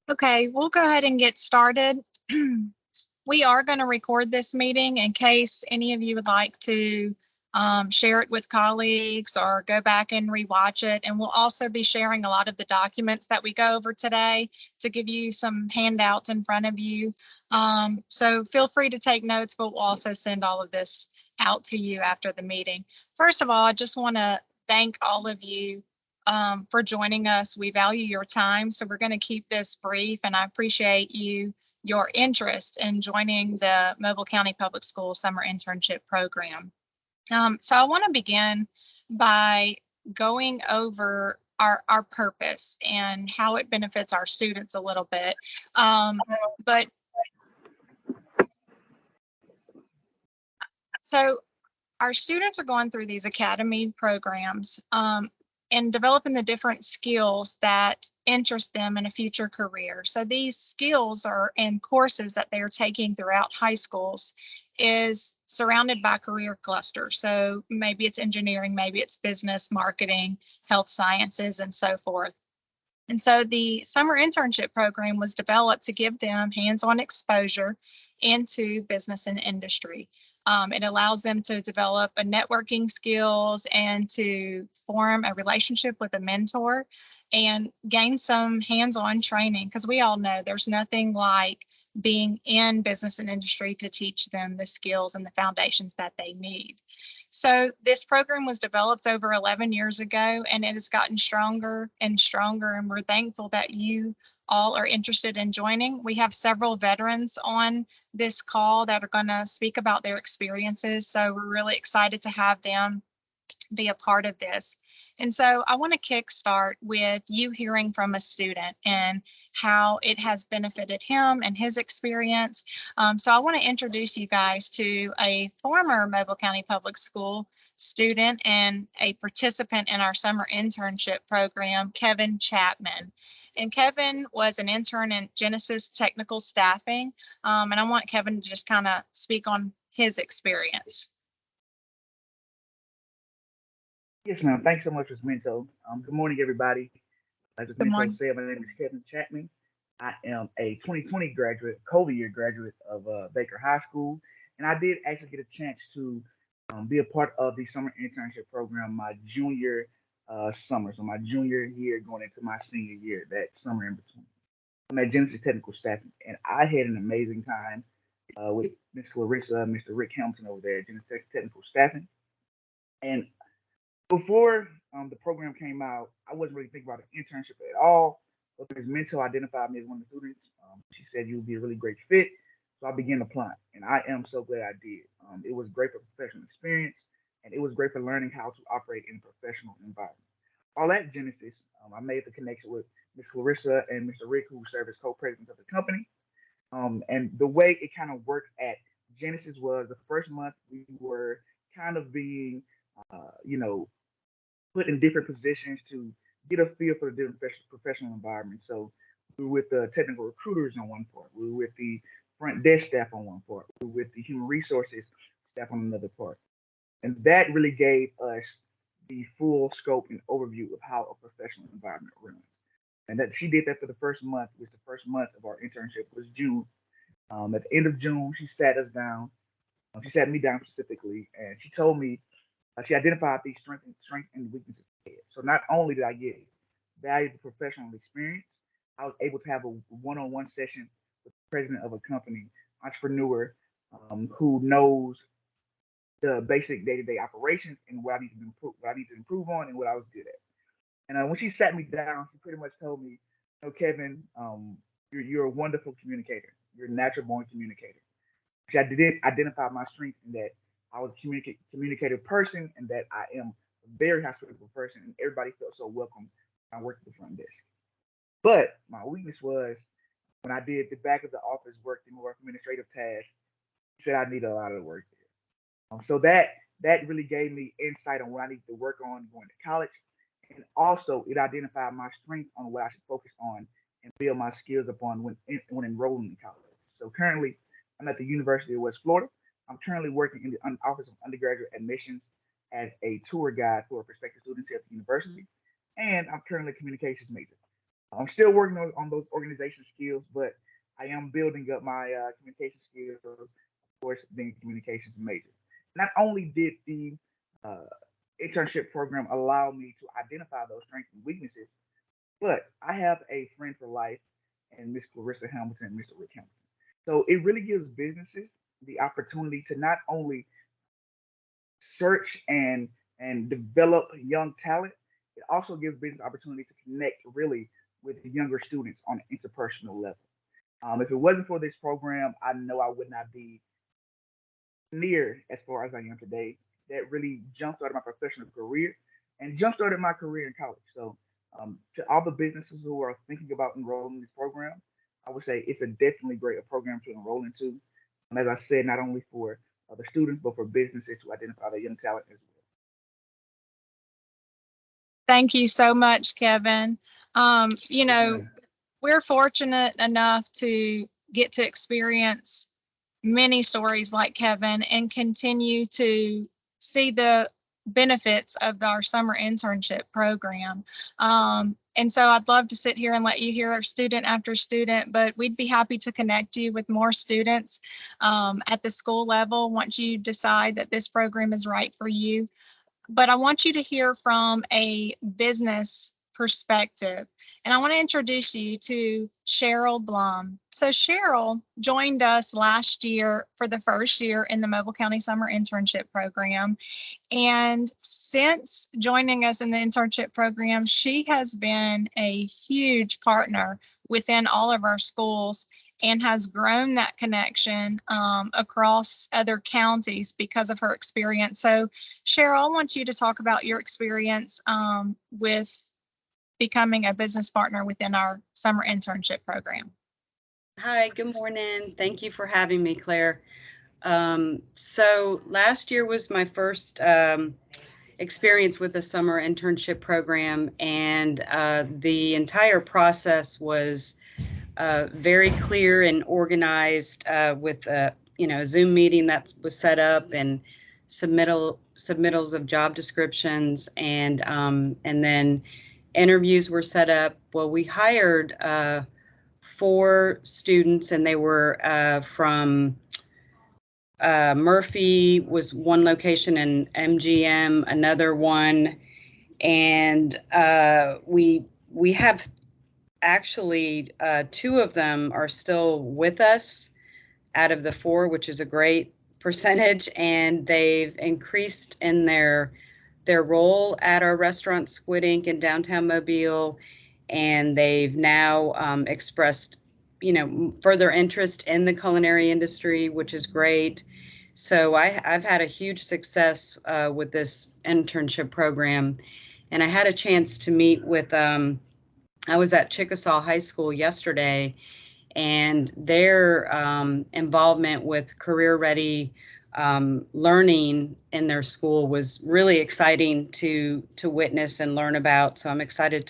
Okay, we'll go ahead and get started. We are going to record this meeting in case any of you would like to share it with colleagues or go back and rewatch it. And we'll also be sharing a lot of the documents that we go over today to give you some handouts in front of you. So feel free to take notes, but we'll also send all of this out to you after the meeting. First of all, I just want to thank all of you for joining us. We value your time, so we're going to keep this brief, and I appreciate your interest in joining the Mobile County Public Schools Summer Internship Program. So I want to begin by going over our purpose and how it benefits our students a little bit. So our students are going through these academy programs and developing the different skills that interest them in a future career. So these skills are in courses that they're taking throughout high schools is surrounded by career clusters. So maybe it's engineering, maybe it's business, marketing, health sciences, and so forth. And so the summer internship program was developed to give them hands-on exposure into business and industry. It allows them to develop a networking skills and to form a relationship with a mentor and gain some hands-on training, because we all know there's nothing like being in business and industry to teach them the skills and the foundations that they need. So this program was developed over 11 years ago, and it has gotten stronger and stronger, and we're thankful that you all are interested in joining. We have several veterans on this call that are going to speak about their experiences, so we're really excited to have them be a part of this. And so I want to kickstart with you hearing from a student and how it has benefited him and his experience. So I want to introduce you guys to a former Mobile County Public School student and a participant in our summer internship program, Kevin Chapman. And Kevin was an intern in Genesis Technical Staffing. And I want Kevin to just kind of speak on his experience. Yes, ma'am. Thanks so much, Ms. Minto. Good morning, everybody. As Ms. Minto said, my name is Kevin Chapman. I am a 2020 graduate, COVID year graduate of Baker High School, and I did actually get a chance to be a part of the summer internship program my junior summer. So my junior year going into my senior year, that summer in between. I'm at Genesis Technical Staffing, and I had an amazing time with Ms. Clarissa, Mr. Rick Hamilton over there at Genesis Technical Staffing. And before the program came out, I wasn't really thinking about an internship at all. But Ms. Minto identified me as one of the students. She said you would be a really great fit. So I began applying, and I am so glad I did. It was great for professional experience, and it was great for learning how to operate in a professional environment. All at Genesis, I made the connection with Ms. Clarissa and Mr. Rick, who serve as co-presidents of the company. And the way it kind of worked at Genesis was the first month we were kind of being, you know, put in different positions to get a feel for the different professional environment. So we were with the technical recruiters on one part, we were with the front desk staff on one part, we were with the human resources staff on another part. And that really gave us the full scope and overview of how a professional environment runs. And that she did that for the first month, which the first month of our internship was June. At the end of June, she sat us down. She sat me down specifically, and she told me she identified these strengths and weaknesses. So not only did I get valuable professional experience, I was able to have a one-on-one session with the president of a company, entrepreneur, who knows the basic day-to-day operations and what I need to improve on, and what I was good at. And when she sat me down, she pretty much told me, Kevin, you're a wonderful communicator. You're a natural born communicator. I did identify my strength in that I was a communicative person and that I am a very hospitable person, and everybody felt so welcome when I worked at the front desk. But my weakness was when I did the back of the office work, the more administrative tasks, he said I needed a lot of work there. So that really gave me insight on what I need to work on going to college. And also it identified my strength on what I should focus on and build my skills upon when enrolling in college. So currently I'm at the University of West Florida. I'm currently working in the Office of Undergraduate Admissions as a tour guide for prospective students here at the university. And I'm currently a communications major. I'm still working on those organization skills, but I am building up my communication skills, of course, being a communications major. Not only did the uh, internship program allow me to identify those strengths and weaknesses, but I have a friend for life and Miss Clarissa Hamilton and Mr. Rick Hamilton. So it really gives businesses the opportunity to not only search and develop young talent, it also gives business opportunity to connect really with the younger students on an interpersonal level. If it wasn't for this program, I know I would not be near as far as I am today. That really jump-started my professional career and jump-started my career in college. So, to all the businesses who are thinking about enrolling in this program, I would say it's a definitely great program to enroll into. As I said, not only for the students, but for businesses to identify the young talent as well. Thank you so much, Kevin. You know, we're fortunate enough to get to experience many stories like Kevin and continue to see the benefits of our summer internship program. And so I'd love to sit here and let you hear student after student, but we'd be happy to connect you with more students at the school level once you decide that this program is right for you. But I want you to hear from a business perspective. And I want to introduce you to Cheryl Blum. So Cheryl joined us last year for the first year in the Mobile County Summer Internship Program. And since joining us in the internship program, she has been a huge partner within all of our schools and has grown that connection across other counties because of her experience. So, Cheryl, I want you to talk about your experience with becoming a business partner within our summer internship program. Hi, good morning. Thank you for having me, Claire. So last year was my first experience with the summer internship program, and the entire process was very clear and organized with a Zoom meeting that was set up and submittals of job descriptions, and then interviews were set up. Well, we hired 4 students, and they were from Murphy was one location, and MGM another one, and we have actually 2 of them are still with us out of the 4, which is a great percentage, and they've increased in their role at our restaurant Squid Ink in downtown Mobile, and they've now expressed further interest in the culinary industry, which is great. So I've had a huge success with this internship program, and I had a chance to meet with I was at Chickasaw High School yesterday, and their involvement with career ready learning in their school was really exciting to witness and learn about. So I'm excited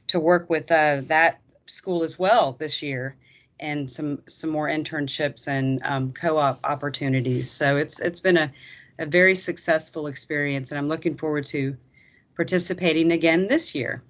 to work with that school as well this year, and some more internships and co-op opportunities. So it's been a very successful experience, and I'm looking forward to participating again this year.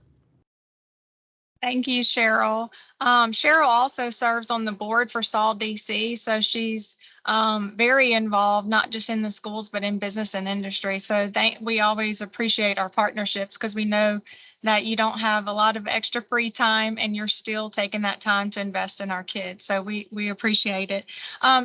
Thank you, Cheryl. Cheryl also serves on the board for Saul DC, so she's very involved, not just in the schools, but in business and industry. So we always appreciate our partnerships because we know that you don't have a lot of extra free time and you're still taking that time to invest in our kids. So we appreciate it.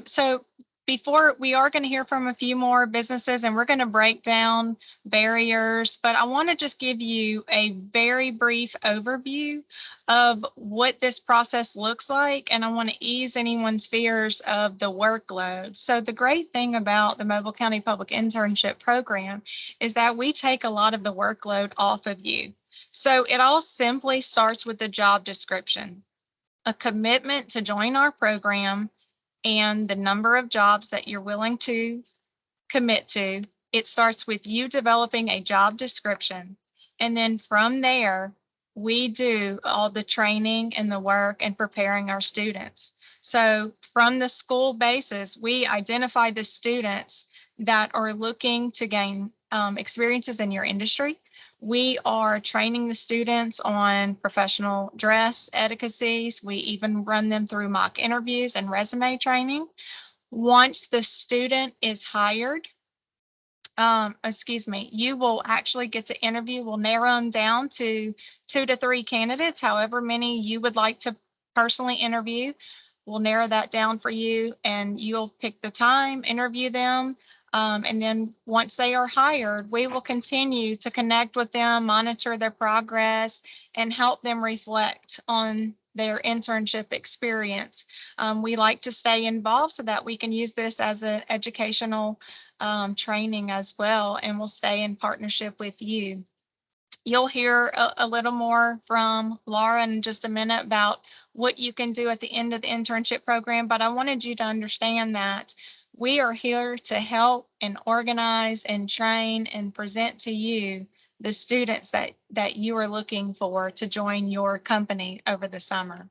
So before we are going to hear from a few more businesses, and we're going to break down barriers, but I want to just give you a very brief overview of what this process looks like, and I want to ease anyone's fears of the workload. So the great thing about the Mobile County Public Internship Program is that we take a lot of the workload off of you. So it all simply starts with the job description, a commitment to join our program, and the number of jobs that you're willing to commit to. It starts with you developing a job description. And then from there, we do all the training and the work and preparing our students. So from the school basis, we identify the students that are looking to gain experiences in your industry. We are training the students on professional dress etiquettes. We even run them through mock interviews and resume training. Once the student is hired, you will actually get to interview. We'll narrow them down to 2 to 3 candidates, however many you would like to personally interview. We'll narrow that down for you, and you'll pick the time, interview them. And then once they are hired, we will continue to connect with them, monitor their progress, and help them reflect on their internship experience. We like to stay involved so that we can use this as an educational training as well, and we'll stay in partnership with you. You'll hear a little more from Laura in just a minute about what you can do at the end of the internship program, but I wanted you to understand that we are here to help and organize and train and present to you the students that you are looking for to join your company over the summer.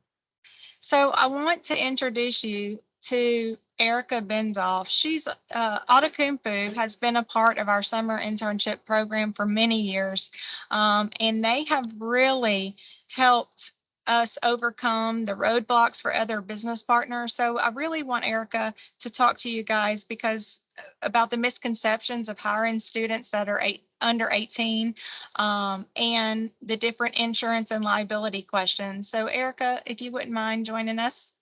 So I want to introduce you to Erica Benzoff. She's Autokumpu has been a part of our summer internship program for many years, and they have really helped us overcome the roadblocks for other business partners. So I really want Erica to talk to you guys because about the misconceptions of hiring students that are under 18 and the different insurance and liability questions. So Erica, if you wouldn't mind joining us.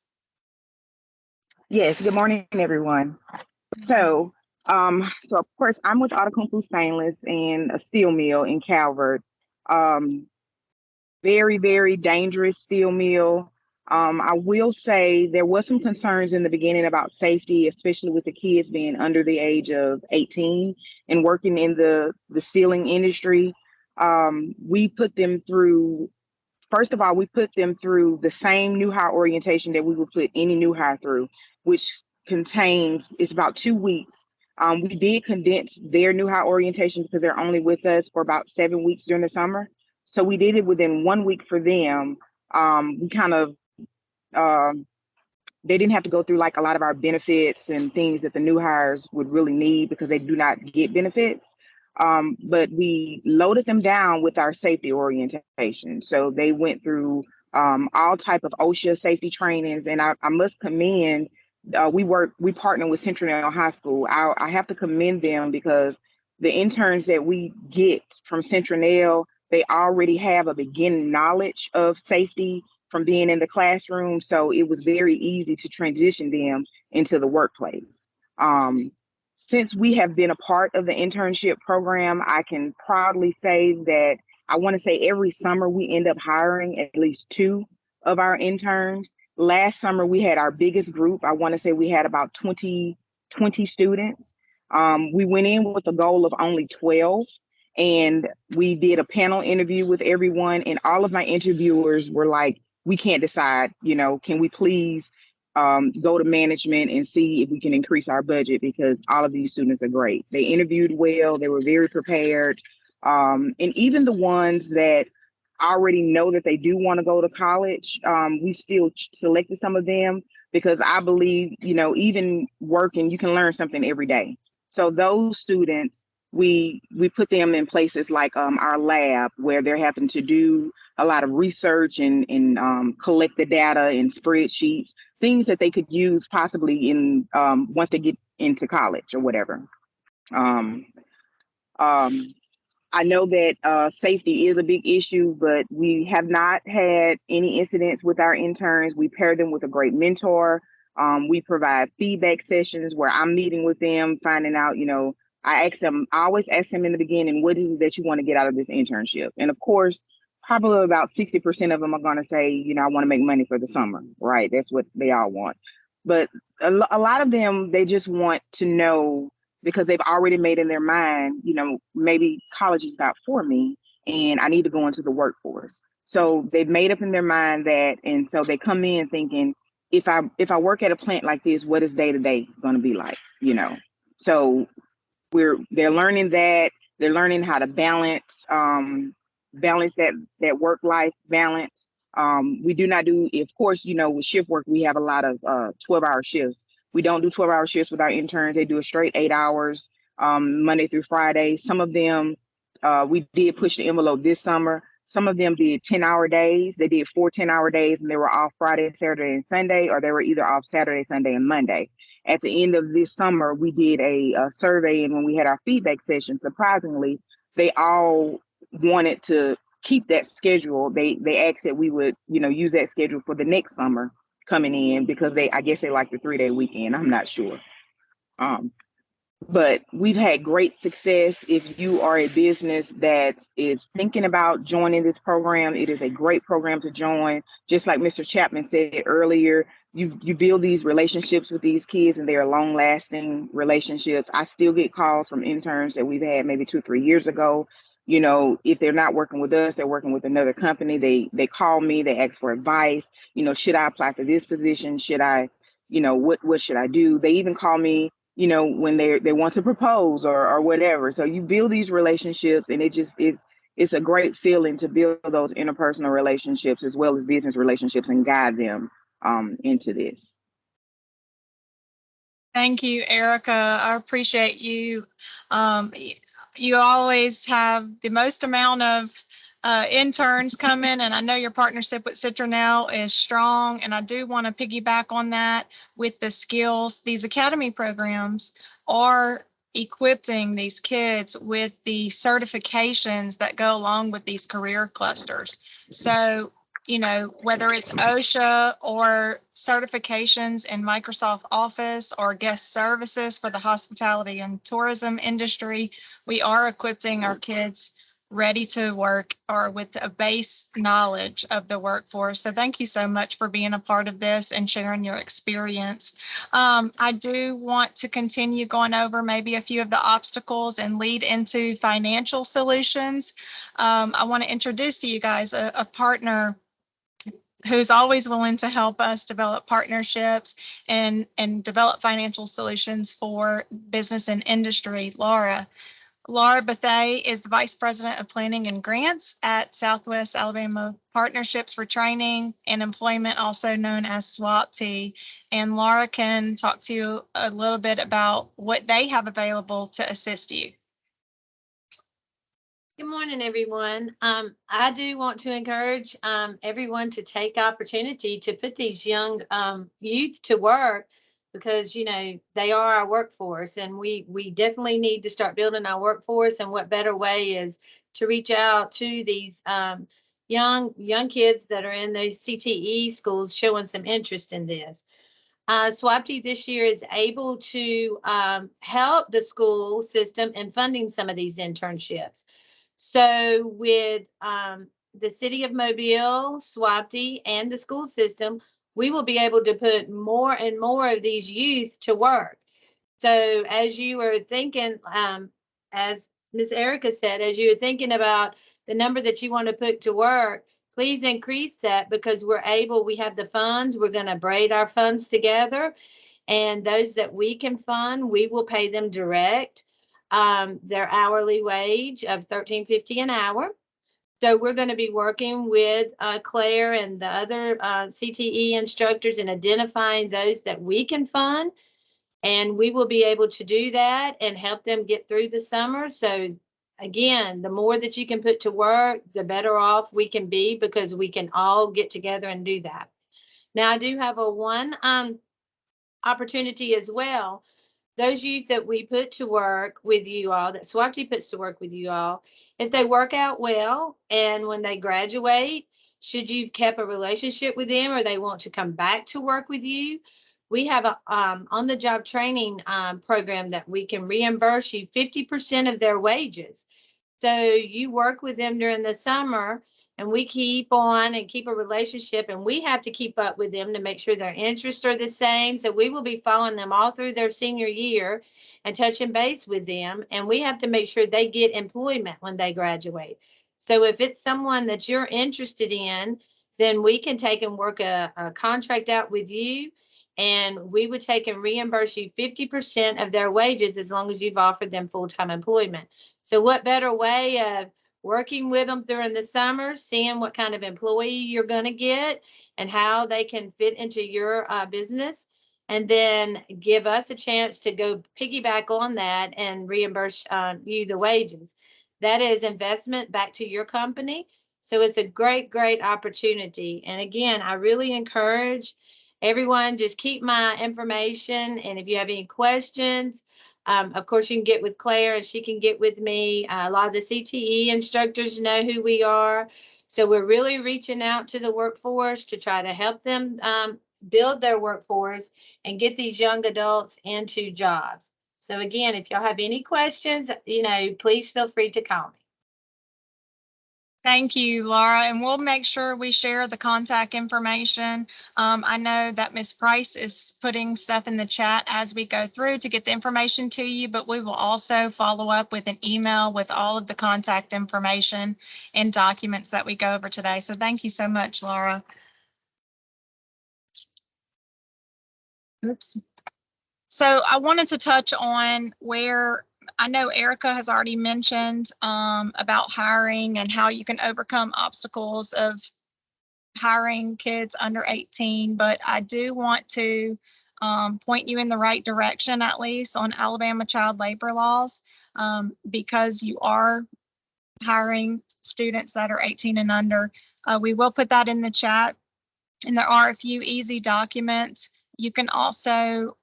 Yes, good morning, everyone. So of course, I'm with Autokumpu Stainless and a steel mill in Calvert. Very, very dangerous steel mill. I will say there was some concerns in the beginning about safety, especially with the kids being under the age of 18 and working in the steeling industry. We put them through, first of all, we put them through the same new hire orientation that we would put any new hire through, which it's about 2 weeks. We did condense their new hire orientation because they're only with us for about 7 weeks during the summer. So we did it within 1 week for them. We kind of, they didn't have to go through like a lot of our benefits and things that the new hires would really need because they do not get benefits. But we loaded them down with our safety orientation. So they went through all type of OSHA safety trainings. And I must commend, we partner with Central High School. I have to commend them because the interns that we get from Central, they already have a beginning knowledge of safety from being in the classroom. So it was very easy to transition them into the workplace. Since we have been a part of the internship program, I can proudly say that I want to say every summer we end up hiring at least 2 of our interns. Last summer we had our biggest group. I want to say we had about 20 students. We went in with a goal of only 12. And we did a panel interview with everyone, and all of my interviewers were like, we can't decide, can we please go to management and see if we can increase our budget because all of these students are great. They interviewed well, they were very prepared. And even the ones that already know that they do want to go to college, we still selected some of them because I believe, even working, you can learn something every day. So those students, we put them in places like our lab where they're having to do a lot of research and collect the data in spreadsheets, things that they could use possibly in once they get into college or whatever. I know that safety is a big issue, but we have not had any incidents with our interns. We pair them with a great mentor. We provide feedback sessions where I'm meeting with them, finding out, I always ask them in the beginning, what is it that you want to get out of this internship? And of course, probably about 60% of them are going to say, I want to make money for the summer, right? That's what they all want. But a lot of them, they just want to know because they've already made in their mind, maybe college is not for me and I need to go into the workforce. So they've made up in their mind that, and so they come in thinking, if I work at a plant like this, what is day-to-day going to be like, So they're learning that, they're learning how to balance that work-life balance. We do not do, of course, with shift work, we have a lot of 12-hour shifts. We don't do 12-hour shifts with our interns. They do a straight 8 hours, Monday through Friday. Some of them we did push the envelope this summer. Some of them did 10-hour days. They did 4 10-hour days, and they were off Friday, Saturday, and Sunday, or they were either off Saturday, Sunday, and Monday. At the end of this summer, we did a survey, and when we had our feedback session, surprisingly, they all wanted to keep that schedule. They asked that we would, use that schedule for the next summer coming in, because I guess they like the 3-day weekend. I'm not sure. But we've had great success. If you are a business that is thinking about joining this program, it is a great program to join. Just like Mr. Chapman said earlier, you build these relationships with these kids, and they are long-lasting relationships. I still get calls from interns that we've had maybe 2 or 3 years ago. If they're not working with us, they're working with another company. They call me, they ask for advice. Should I apply for this position? Should I, what should I do? They even call me, when they want to propose or whatever. So you build these relationships, and it's a great feeling to build those interpersonal relationships as well as business relationships and guide them into this. Thank you, Erica. I appreciate you. You always have the most amount of interns come in, and I know your partnership with Citronelle is strong, and I do want to piggyback on that with the skills. These academy programs are equipping these kids with the certifications that go along with these career clusters. So, whether it's OSHA or certifications in Microsoft Office or guest services for the hospitality and tourism industry, we are equipping our kids ready to work or with a base knowledge of the workforce. So thank you so much for being a part of this and sharing your experience. I do want to continue going over maybe a few of the obstacles and lead into financial solutions. I want to introduce to you guys a partner who's always willing to help us develop partnerships and develop financial solutions for business and industry. Laura Bethay is the Vice President of Planning and Grants at Southwest Alabama Partnerships for Training and Employment, also known as SWAPT. And Laura can talk to you a little bit about what they have available to assist you. Good morning, everyone. I do want to encourage everyone to take opportunity to put these young youth to work, because they are our workforce, and we definitely need to start building our workforce. And what better way is to reach out to these young kids that are in those CTE schools showing some interest in this. SWAPT this year is able to help the school system in funding some of these internships. So with the city of Mobile, SWAPT, and the school system, we will be able to put more and more of these youth to work. So as you were thinking, as Ms. Erica said, as you were thinking about the number that you want to put to work, please increase that, because we have the funds. We're going to braid our funds together, and those that we can fund, we will pay them direct. Their hourly wage of $13.50 an hour. So we're going to be working with Claire and the other CTE instructors in identifying those that we can fund. And we will be able to do that and help them get through the summer. So again, the more that you can put to work, the better off we can be, because we can all get together and do that. Now, I do have one opportunity as well. Those youth that we put to work with you all, that SWAPT puts to work with you all, if they work out well and when they graduate, should you've kept a relationship with them or they want to come back to work with you, we have a on-the-job training program that we can reimburse you 50% of their wages. So you work with them during the summer, and we keep on and keep a relationship, and we have to keep up with them to make sure their interests are the same. So we will be following them all through their senior year and touching base with them. And we have to make sure they get employment when they graduate. So if it's someone that you're interested in, then we can take and work a contract out with you, and we would take and reimburse you 50% of their wages as long as you've offered them full-time employment. So what better way of working with them during the summer, seeing what kind of employee you're going to get and how they can fit into your business, and then give us a chance to go piggyback on that and reimburse you the wages. that is investment back to your company. So it's a great, great opportunity. And again, I really encourage everyone, just keep my information. And if you have any questions, of course, you can get with Claire and she can get with me. A lot of the CTE instructors know who we are. So we're really reaching out to the workforce to try to help them build their workforce and get these young adults into jobs. So again, if y'all have any questions, please feel free to call me. Thank you, Laura, and we'll make sure we share the contact information. I know that Ms. Price is putting stuff in the chat as we go through to get the information to you, but we will also follow up with an email with all of the contact information and documents that we go over today. So thank you so much, Laura. Oops. So I wanted to touch on where I know Erica has already mentioned about hiring and how you can overcome obstacles of hiring kids under 18, but I do want to point you in the right direction, at least on Alabama child labor laws, because you are hiring students that are 18 and under. We will put that in the chat, and there are a few easy documents. You can also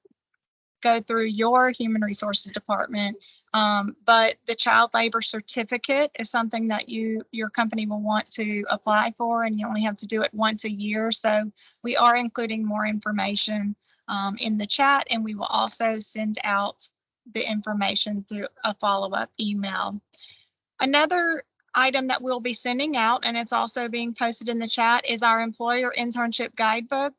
go through your human resources department. But the child labor certificate is something that your company will want to apply for, and you only have to do it once a year. So we are including more information in the chat, and we will also send out the information through a follow-up email. Another item that we'll be sending out, and it's also being posted in the chat, is our employer internship guidebook.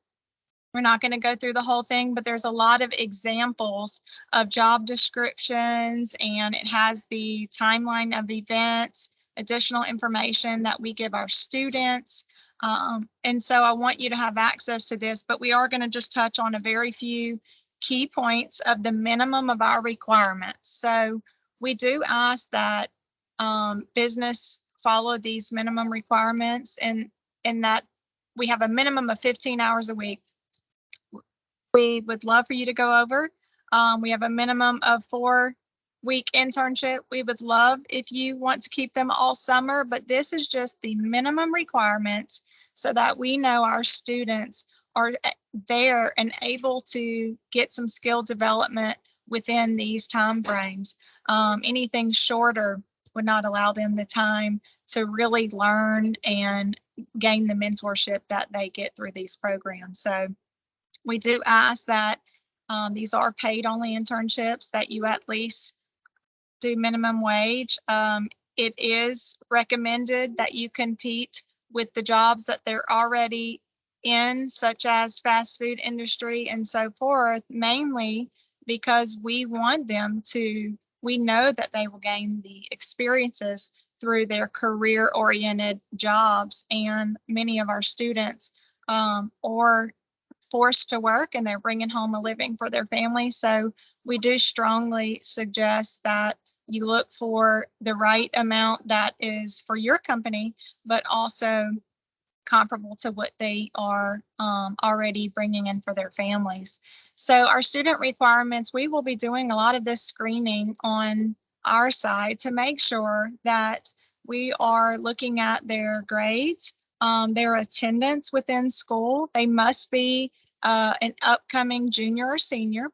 We're not going to go through the whole thing, but there's a lot of examples of job descriptions, and it has the timeline of events, additional information that we give our students. And so I want you to have access to this, but we are going to just touch on a very few key points of the minimum of our requirements. So we do ask that business follow these minimum requirements, and that we have a minimum of 15 hours a week. We would love for you to go over. We have a minimum of 4-week internship. We would love if you want to keep them all summer, but this is just the minimum requirements so that we know our students are there and able to get some skill development within these time frames. Anything shorter would not allow them the time to really learn and gain the mentorship that they get through these programs. So we do ask that these are paid only internships, that you at least do minimum wage. It is recommended that you compete with the jobs that they're already in, such as fast food industry and so forth, mainly because we want them to, we know that they will gain the experiences through their career-oriented jobs, and many of our students are forced to work and they're bringing home a living for their family. So we do strongly suggest that you look for the right amount that is for your company, but also comparable to what they are already bringing in for their families. So our student requirements, we will be doing a lot of this screening on our side to make sure that we are looking at their grades, their attendance within school. They must be an upcoming junior or senior.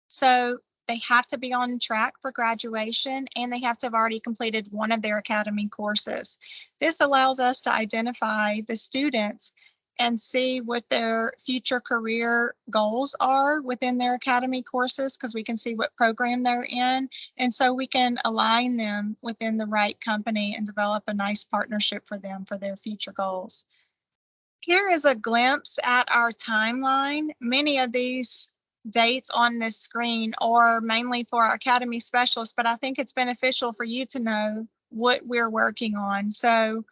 So they have to be on track for graduation, and they have to have already completed one of their academy courses. This allows us to identify the students and see what their future career goals are within their academy courses, because we can see what program they're in. And so we can align them within the right company and develop a nice partnership for them for their future goals. Here is a glimpse at our timeline. Many of these dates on this screen are mainly for our academy specialists, but I think it's beneficial for you to know what we're working on. So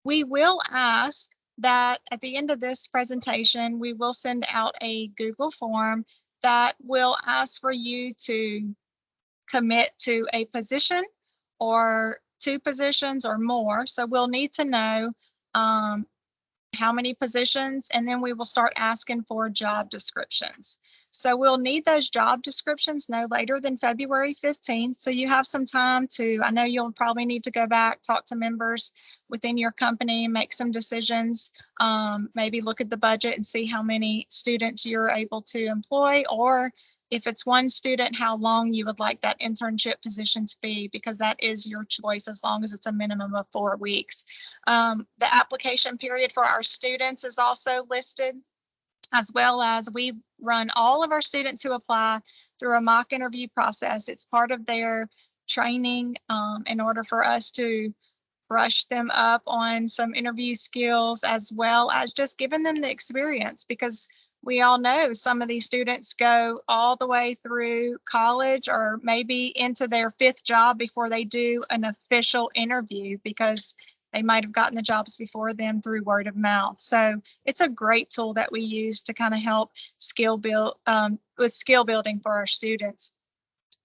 we will ask that at the end of this presentation, we will send out a Google form that will ask for you to commit to a position or 2 positions or more. So we'll need to know how many positions, and then we will start asking for job descriptions. So we'll need those job descriptions no later than February 15th. So you have some time to, I know you'll probably need to go back, talk to members within your company, make some decisions, maybe look at the budget and see how many students you're able to employ, or if it's one student, how long you would like that internship position to be, because that is your choice as long as it's a minimum of 4 weeks. The application period for our students is also listed, as well as we run all of our students who apply through a mock interview process. It's part of their training in order for us to brush them up on some interview skills, as well as just giving them the experience, because we all know some of these students go all the way through college or maybe into their 5th job before they do an official interview, because they might have gotten the jobs before them through word of mouth. So it's a great tool that we use to kind of help skill build with skill building for our students.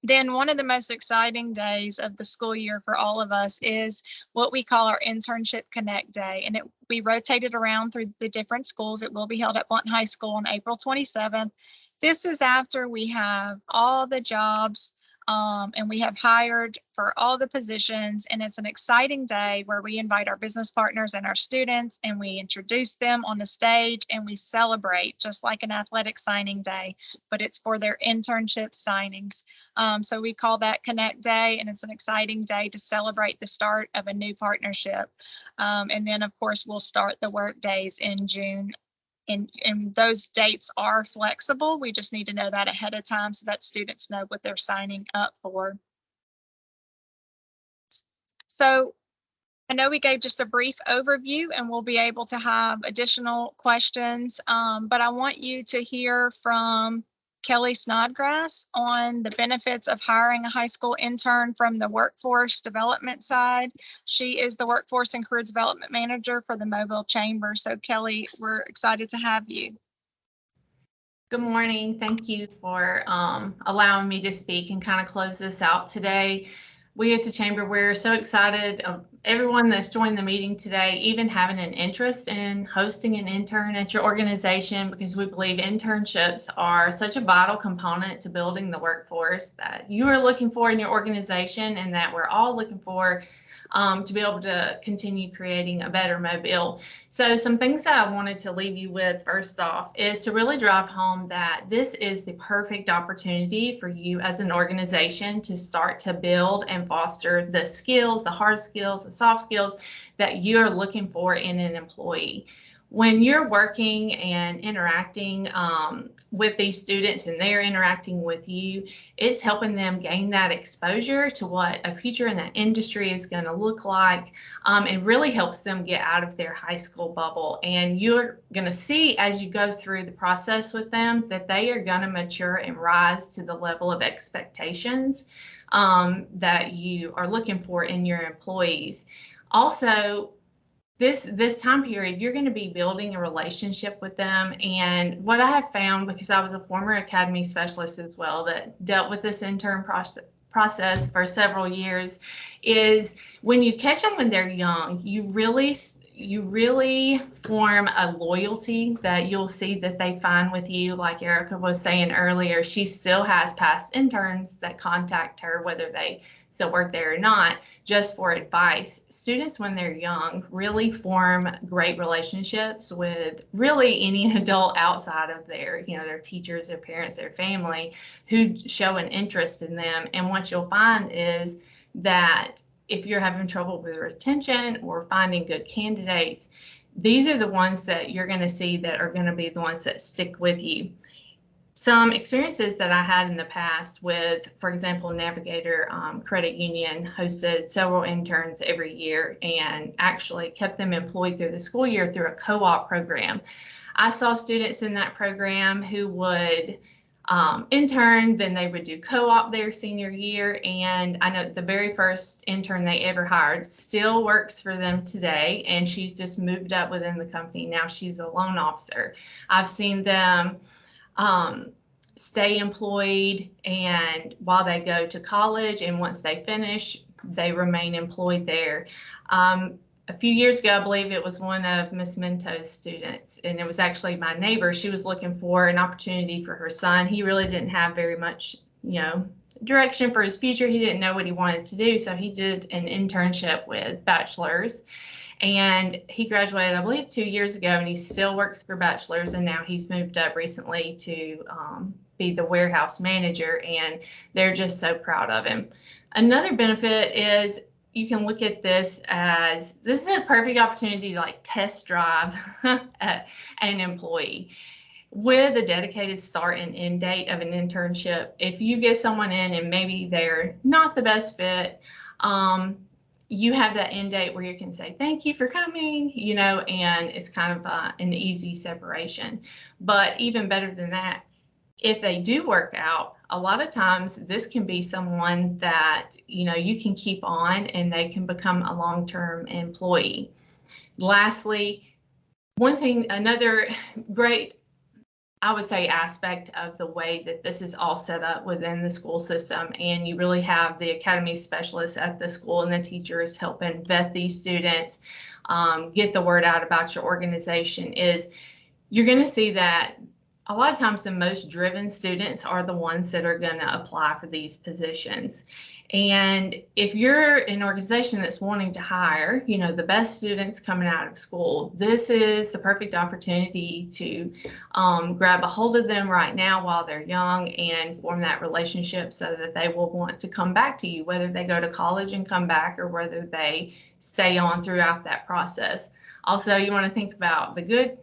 Then one of the most exciting days of the school year for all of us is what we call our Internship Connect Day. And we rotate it around through the different schools. It will be held at Blunt High School on April 27th. This is after we have all the jobs and we have hired for all the positions, and it's an exciting day where we invite our business partners and our students, and we introduce them on the stage, and we celebrate just like an athletic signing day, but it's for their internship signings. So we call that Connect Day, and it's an exciting day to celebrate the start of a new partnership. And then of course we'll start the work days in June. And those dates are flexible. We just need to know that ahead of time so that students know what they're signing up for. So I know we gave just a brief overview, and we'll be able to have additional questions, but I want you to hear from Kelly Snodgrass on the benefits of hiring a high school intern from the workforce development side. She is the workforce and career development manager for the Mobile Chamber. So Kelly, we're excited to have you. Good morning. Thank you for allowing me to speak and kind of close this out today. We at the Chamber, we're so excited of everyone that's joined the meeting today, even having an interest in hosting an intern at your organization, because we believe internships are such a vital component to building the workforce that you are looking for in your organization, and that we're all looking for to be able to continue creating a better Mobile. So some things that I wanted to leave you with first off is to really drive home that this is the perfect opportunity for you as an organization to start to build and foster the skills, the hard skills, the soft skills that you're looking for in an employee. When you're working and interacting with these students and they're interacting with you, it's helping them gain that exposure to what a future in that industry is going to look like. It really helps them get out of their high school bubble. And you're going to see as you go through the process with them that they are going to mature and rise to the level of expectations that you are looking for in your employees. Also, this time period, you're going to be building a relationship with them. And what I have found, because I was a former academy specialist as well that dealt with this intern process for several years, is when you catch them when they're young, you really form a loyalty that you'll see that they find with you. Like Erica was saying earlier, she still has past interns that contact her, whether they still work there or not, just for advice. Students, when they're young, really form great relationships with really any adult outside of their teachers, their parents, their family, who show an interest in them. And what you'll find is that if you're having trouble with retention or finding good candidates, these are the ones that you're going to see that are going to be the ones that stick with you. Some experiences that I had in the past with, for example, Navigator Credit Union hosted several interns every year and actually kept them employed through the school year through a co-op program. I saw students in that program who would intern, then they would do co-op their senior year. And I know the very first intern they ever hired still works for them today, and she's just moved up within the company. Now she's a loan officer. I've seen them stay employed, and while they go to college, and once they finish, they remain employed there. a few years ago, I believe it was one of Miss Minto's students, and it was actually my neighbor. She was looking for an opportunity for her son. He really didn't have very much, direction for his future. He didn't know what he wanted to do, so he did an internship with Bachelor's, and he graduated, I believe, 2 years ago, and he still works for Bachelor's, and now he's moved up recently to be the warehouse manager, and they're just so proud of him. Another benefit is you can look at this as, this is a perfect opportunity to like test drive an employee. With a dedicated start and end date of an internship, if you get someone in and maybe they're not the best fit, you have that end date where you can say, thank you for coming, and it's kind of an easy separation. But even better than that, if they do work out, a lot of times this can be someone that, you can keep on and they can become a long-term employee. Lastly, another great, I would say, aspect of the way that this is all set up within the school system, and you really have the academy specialists at the school and the teachers helping vet these students, get the word out about your organization, is you're going to see that a lot of times the most driven students are the ones that are going to apply for these positions. And if you're an organization that's wanting to hire, the best students coming out of school, this is the perfect opportunity to grab a hold of them right now while they're young and form that relationship so that they will want to come back to you, whether they go to college and come back or whether they stay on throughout that process. Also, you want to think about the good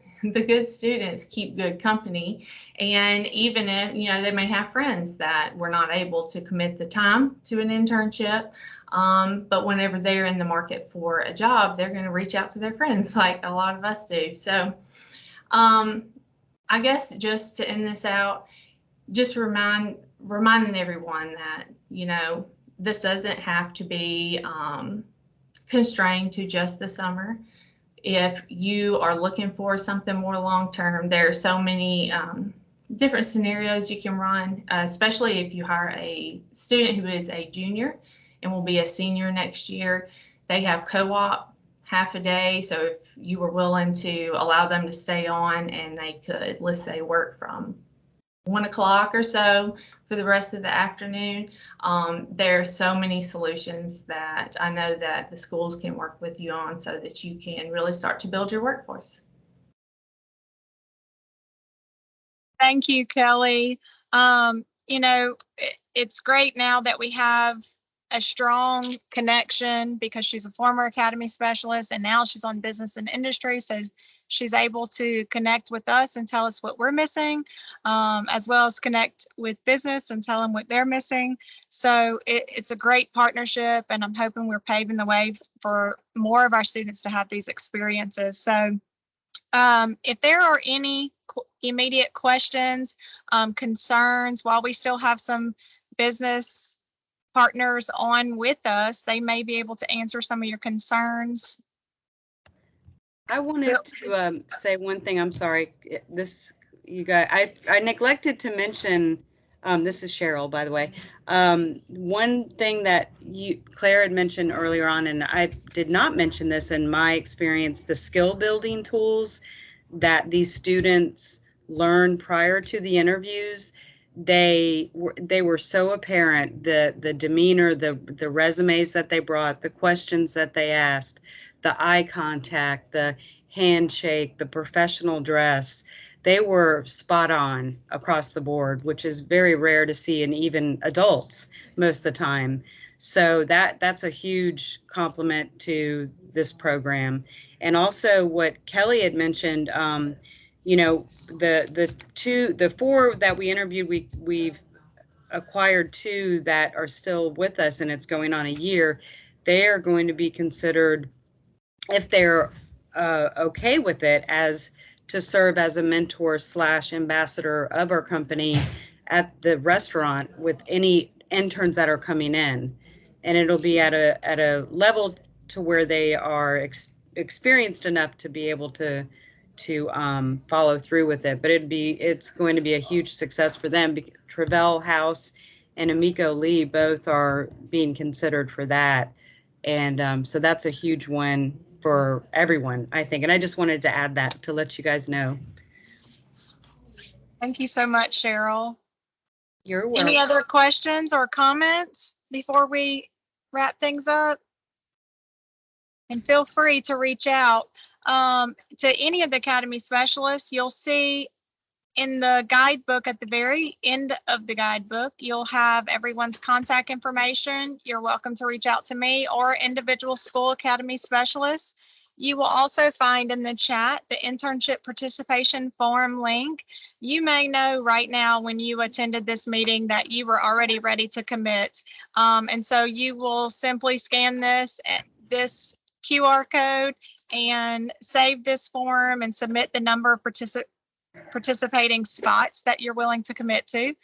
students keep good company, and even if they may have friends that were not able to commit the time to an internship, but whenever they're in the market for a job, they're going to reach out to their friends like a lot of us do. So I guess just to end this out, just reminding everyone that this doesn't have to be constrained to just the summer. If you are looking for something more long-term, there are so many different scenarios you can run, especially if you hire a student who is a junior and will be a senior next year. They have co-op half a day. So if you were willing to allow them to stay on and they could, let's say, work from 1 o'clock or so for the rest of the afternoon. There are so many solutions that I know that the schools can work with you on so that you can really start to build your workforce. Thank you, Kelly. It's great now that we have a strong connection because she's a former academy specialist and now she's on business and industry. So she's able to connect with us and tell us what we're missing, as well as connect with business and tell them what they're missing. So it's a great partnership, and I'm hoping we're paving the way for more of our students to have these experiences. So if there are any immediate questions, concerns, while we still have some business partners on with us, they may be able to answer some of your concerns. I wanted to say one thing. I'm sorry. You guys, I neglected to mention, this is Cheryl, by the way. One thing that Claire had mentioned earlier on, and I did not mention this in my experience, the skill building tools that these students learn prior to the interviews, they were so apparent. The demeanor, the resumes that they brought, the questions that they asked, the eye contact, the handshake, the professional dress, they were spot on across the board, which is very rare to see in even adults most of the time. So that's a huge compliment to this program. And also what Kelly had mentioned, the 4 that we interviewed, we've acquired 2 that are still with us, and it's going on a year. They are going to be considered, if they're okay with it, as to serve as a mentor / ambassador of our company at the restaurant with any interns that are coming in. And it'll be at a level to where they are experienced enough to be able to follow through with it. But it's going to be a huge success for them. Travell House and Amico Lee both are being considered for that. And so that's a huge one for everyone, I think. And I just wanted to add that to let you guys know. Thank you so much, Cheryl. You're welcome. Any other questions or comments before we wrap things up? And feel free to reach out to any of the Academy specialists. You'll see in the guidebook, at the very end of the guidebook, you'll have everyone's contact information. You're welcome to reach out to me or individual school Academy specialists. You will also find in the chat the internship participation form link. You may know right now when you attended this meeting that you were already ready to commit. And so you will simply scan this QR code and save this form and submit the number of participating spots that you're willing to commit to.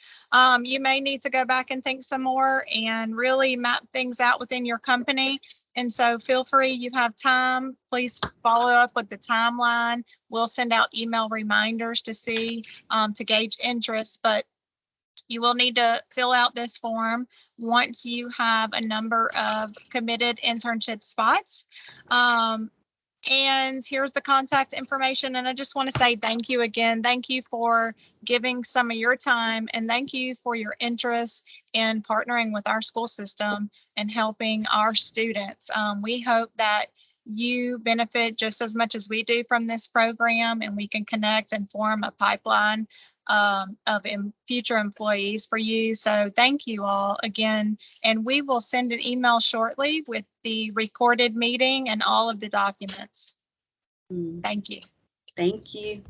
You may need to go back and think some more and really map things out within your company. And so feel free, you have time, please follow up with the timeline. We'll send out email reminders to see, to gauge interest, but you will need to fill out this form once you have a number of committed internship spots. And here's the contact information. And I just want to say thank you again. Thank you for giving some of your time, and thank you for your interest in partnering with our school system and helping our students. We hope that you benefit just as much as we do from this program, and we can connect and form a pipeline of future employees for you. So thank you all again, and we will send an email shortly with the recorded meeting and all of the documents. Thank you. Thank you.